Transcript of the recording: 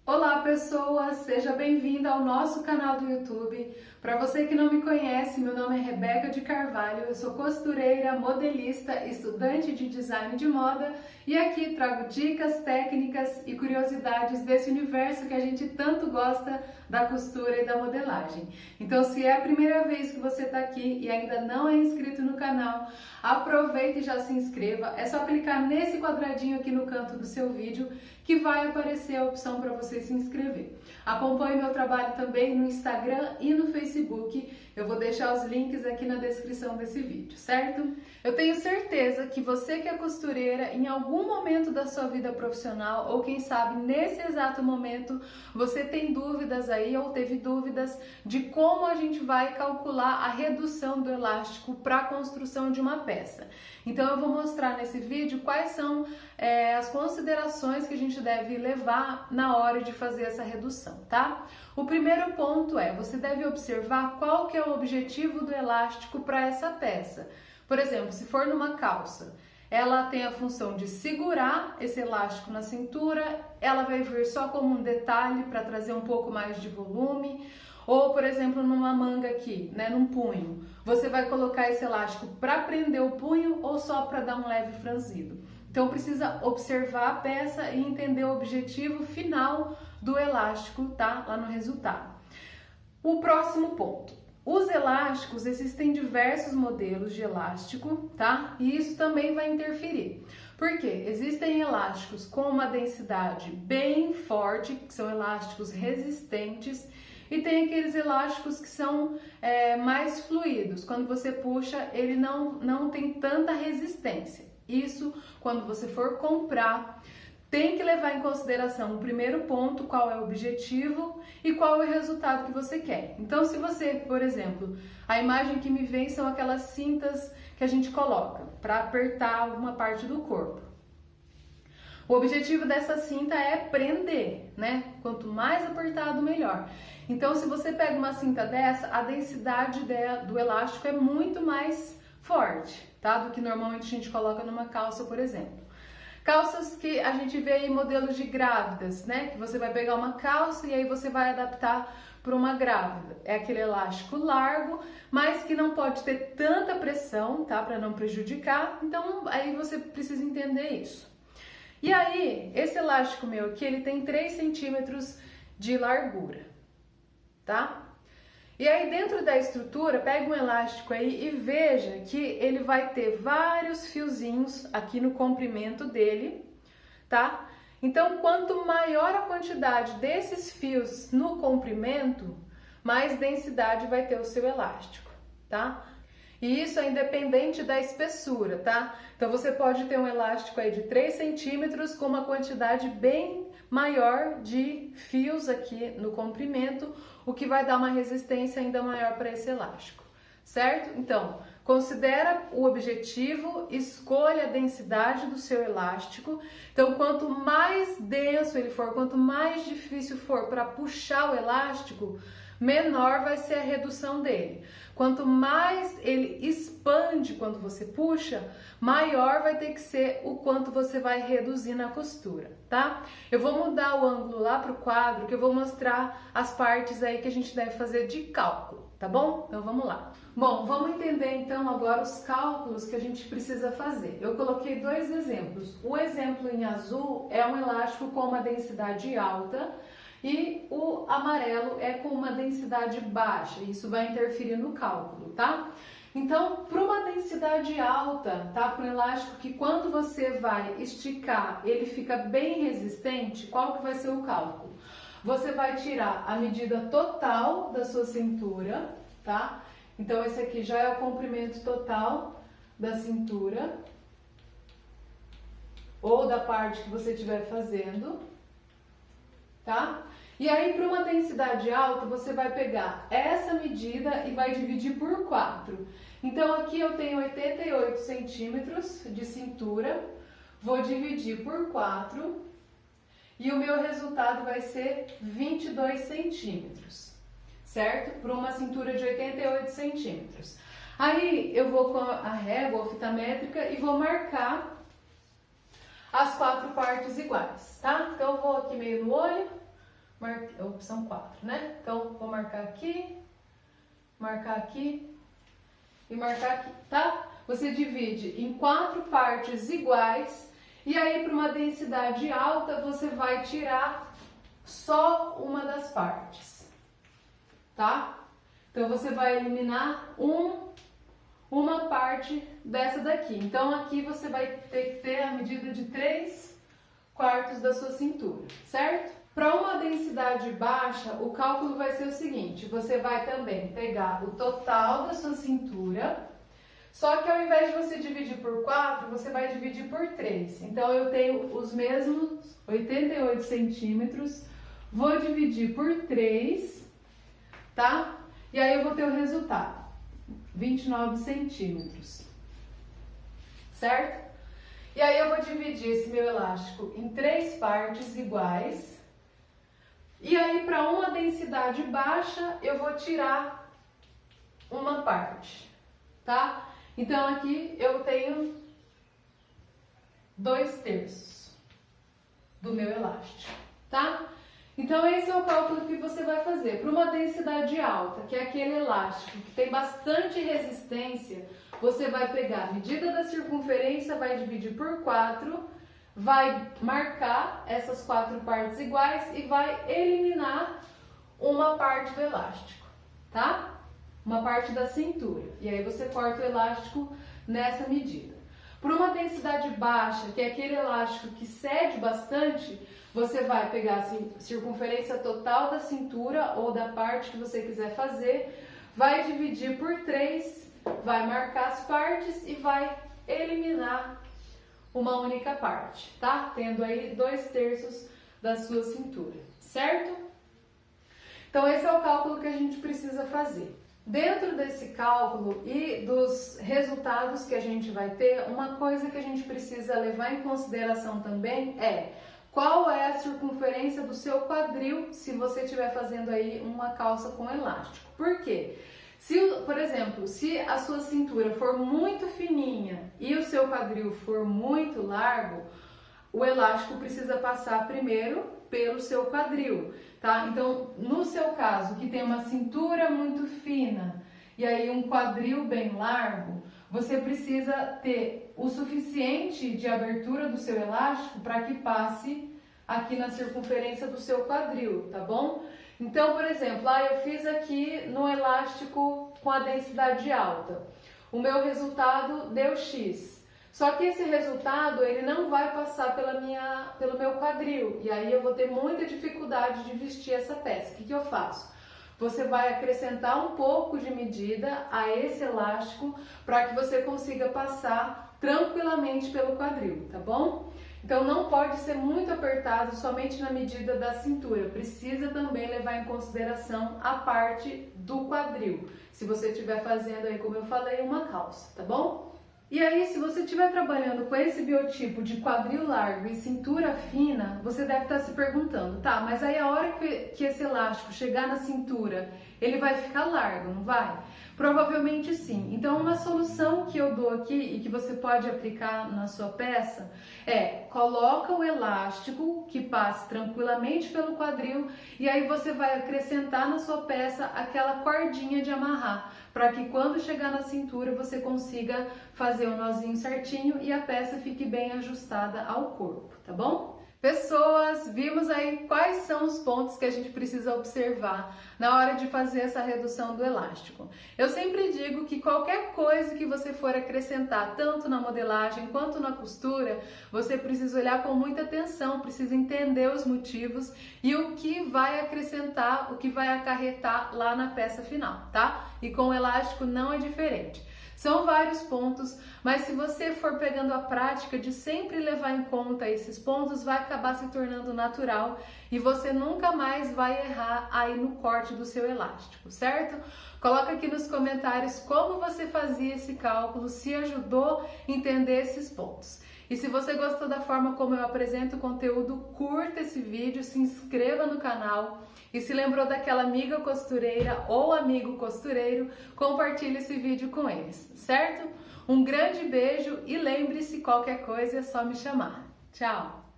Olá pessoas, seja bem-vinda ao nosso canal do YouTube. Para você que não me conhece, meu nome é Rebeca de Carvalho, eu sou costureira, modelista, estudante de design de moda e aqui trago dicas, técnicas e curiosidades desse universo que a gente tanto gosta da costura e da modelagem. Então, se é a primeira vez que você está aqui e ainda não é inscrito no canal, aproveite e já se inscreva. É só clicar nesse quadradinho aqui no canto do seu vídeo que vai aparecer a opção para você se inscrever. Acompanhe meu trabalho também no Instagram e no Facebook. Eu vou deixar os links aqui na descrição desse vídeo, certo? Eu tenho certeza que você que é costureira, em algum momento da sua vida profissional, ou quem sabe nesse exato momento, você tem dúvidas aí ou teve dúvidas de como a gente vai calcular a redução do elástico para a construção de uma peça. Então eu vou mostrar nesse vídeo quais são as considerações que a gente deve levar na hora de fazer essa redução, tá? O primeiro ponto é, você deve observar qual que é o objetivo do elástico para essa peça. Por exemplo, se for numa calça, ela tem a função de segurar esse elástico na cintura, ela vai vir só como um detalhe para trazer um pouco mais de volume. Ou, por exemplo, numa manga aqui, né, num punho, você vai colocar esse elástico para prender o punho ou só para dar um leve franzido. Então precisa observar a peça e entender o objetivo final do elástico, tá? Lá no resultado. O próximo ponto. Os elásticos, existem diversos modelos de elástico, tá? E isso também vai interferir. Por quê? Existem elásticos com uma densidade bem forte, que são elásticos resistentes, e tem aqueles elásticos que são mais fluidos. Quando você puxa, ele não tem tanta resistência. Isso, quando você for comprar, tem que levar em consideração o primeiro ponto, qual é o objetivo e qual é o resultado que você quer. Então, se você, por exemplo, a imagem que me vem são aquelas cintas que a gente coloca para apertar alguma parte do corpo. O objetivo dessa cinta é prender, né? Quanto mais apertado, melhor. Então, se você pega uma cinta dessa, a densidade do elástico é muito mais forte, tá? Do que normalmente a gente coloca numa calça, por exemplo. Calças que a gente vê em modelos de grávidas, né? Que você vai pegar uma calça e aí você vai adaptar para uma grávida. É aquele elástico largo, mas que não pode ter tanta pressão, tá? Para não prejudicar. Então, aí você precisa entender isso. E aí, esse elástico meu aqui, ele tem 3 centímetros de largura, tá? E aí, dentro da estrutura, pega um elástico aí e veja que ele vai ter vários fiozinhos aqui no comprimento dele, tá? Então, quanto maior a quantidade desses fios no comprimento, mais densidade vai ter o seu elástico, tá? E isso é independente da espessura, tá? Então você pode ter um elástico aí de 3 centímetros com uma quantidade bem maior de fios aqui no comprimento, o que vai dar uma resistência ainda maior para esse elástico, certo? Então, considera o objetivo, escolha a densidade do seu elástico. Então, quanto mais denso ele for, quanto mais difícil for para puxar o elástico, menor vai ser a redução dele. Quanto mais ele expande quando você puxa, maior vai ter que ser o quanto você vai reduzir na costura, tá? Eu vou mudar o ângulo lá pro quadro, que eu vou mostrar as partes aí que a gente deve fazer de cálculo, tá bom? Então vamos lá. Bom, vamos entender então agora os cálculos que a gente precisa fazer. Eu coloquei 2 exemplos. O exemplo em azul é um elástico com uma densidade alta, e o amarelo é com uma densidade baixa, isso vai interferir no cálculo, tá? Então, para uma densidade alta, tá? Para um elástico que quando você vai esticar, ele fica bem resistente, qual que vai ser o cálculo? Você vai tirar a medida total da sua cintura, tá? Então, esse aqui já é o comprimento total da cintura, ou da parte que você estiver fazendo, tá? E aí, para uma densidade alta, você vai pegar essa medida e vai dividir por 4. Então, aqui eu tenho 88 centímetros de cintura, vou dividir por 4 e o meu resultado vai ser 22 centímetros, certo? Para uma cintura de 88 centímetros. Aí, eu vou com a régua, a fita métrica, e vou marcar as 4 partes iguais, tá? Então, eu vou aqui meio no olho, opção 4, né? Então, vou marcar aqui e marcar aqui, tá? Você divide em 4 partes iguais e aí para uma densidade alta você vai tirar só uma das partes, tá? Então você vai eliminar uma parte dessa daqui. Então aqui você vai ter que ter a medida de 3/4 da sua cintura, certo? Para uma densidade baixa, o cálculo vai ser o seguinte: você vai também pegar o total da sua cintura, só que ao invés de você dividir por 4, você vai dividir por 3. Então eu tenho os mesmos 88 centímetros, vou dividir por 3, tá? E aí eu vou ter o resultado, 29 centímetros, certo? E aí eu vou dividir esse meu elástico em 3 partes iguais. E aí, para uma densidade baixa, eu vou tirar uma parte, tá? Então, aqui eu tenho 2/3 do meu elástico, tá? Então, esse é o cálculo que você vai fazer. Para uma densidade alta, que é aquele elástico que tem bastante resistência, você vai pegar a medida da circunferência, vai dividir por 4, vai marcar essas 4 partes iguais e vai eliminar uma parte do elástico, tá? Uma parte da cintura. E aí você corta o elástico nessa medida. Por uma densidade baixa, que é aquele elástico que cede bastante, você vai pegar a circunferência total da cintura ou da parte que você quiser fazer, vai dividir por 3, vai marcar as partes e vai eliminar uma única parte, tá? Tendo aí 2/3 da sua cintura, certo? Então esse é o cálculo que a gente precisa fazer. Dentro desse cálculo e dos resultados que a gente vai ter, uma coisa que a gente precisa levar em consideração também é qual é a circunferência do seu quadril se você estiver fazendo aí uma calça com elástico. Por quê? Se, por exemplo, se a sua cintura for muito fininha e o seu quadril for muito largo, o elástico precisa passar primeiro pelo seu quadril, tá? Então, no seu caso, que tem uma cintura muito fina e aí um quadril bem largo, você precisa ter o suficiente de abertura do seu elástico para que passe aqui na circunferência do seu quadril, tá bom? Então, por exemplo, eu fiz aqui no elástico com a densidade alta. O meu resultado deu X. Só que esse resultado, ele não vai passar pelo meu quadril. E aí eu vou ter muita dificuldade de vestir essa peça. O que eu faço? Você vai acrescentar um pouco de medida a esse elástico para que você consiga passar tranquilamente pelo quadril, tá bom? Então não pode ser muito apertado somente na medida da cintura, precisa também levar em consideração a parte do quadril, se você estiver fazendo aí, como eu falei, uma calça, tá bom? E aí, se você estiver trabalhando com esse biotipo de quadril largo e cintura fina, você deve estar se perguntando, tá, mas aí a hora que esse elástico chegar na cintura, ele vai ficar largo, não vai? Provavelmente sim. Então, uma solução que eu dou aqui e que você pode aplicar na sua peça é coloca o elástico que passe tranquilamente pelo quadril e aí você vai acrescentar na sua peça aquela cordinha de amarrar, para que quando chegar na cintura você consiga fazer o nozinho certinho e a peça fique bem ajustada ao corpo, tá bom? Pessoas, vimos aí quais são os pontos que a gente precisa observar na hora de fazer essa redução do elástico. Eu sempre digo que qualquer coisa que você for acrescentar, tanto na modelagem quanto na costura, você precisa olhar com muita atenção, precisa entender os motivos e o que vai acrescentar, o que vai acarretar lá na peça final, tá? E com o elástico não é diferente. São vários pontos, mas se você for pegando a prática de sempre levar em conta esses pontos, vai acabar se tornando natural e você nunca mais vai errar aí no corte do seu elástico, certo? Coloca aqui nos comentários como você fazia esse cálculo, se ajudou a entender esses pontos. E se você gostou da forma como eu apresento o conteúdo, curta esse vídeo, se inscreva no canal. E se lembrou daquela amiga costureira ou amigo costureiro, compartilhe esse vídeo com eles, certo? Um grande beijo e lembre-se, qualquer coisa é só me chamar. Tchau!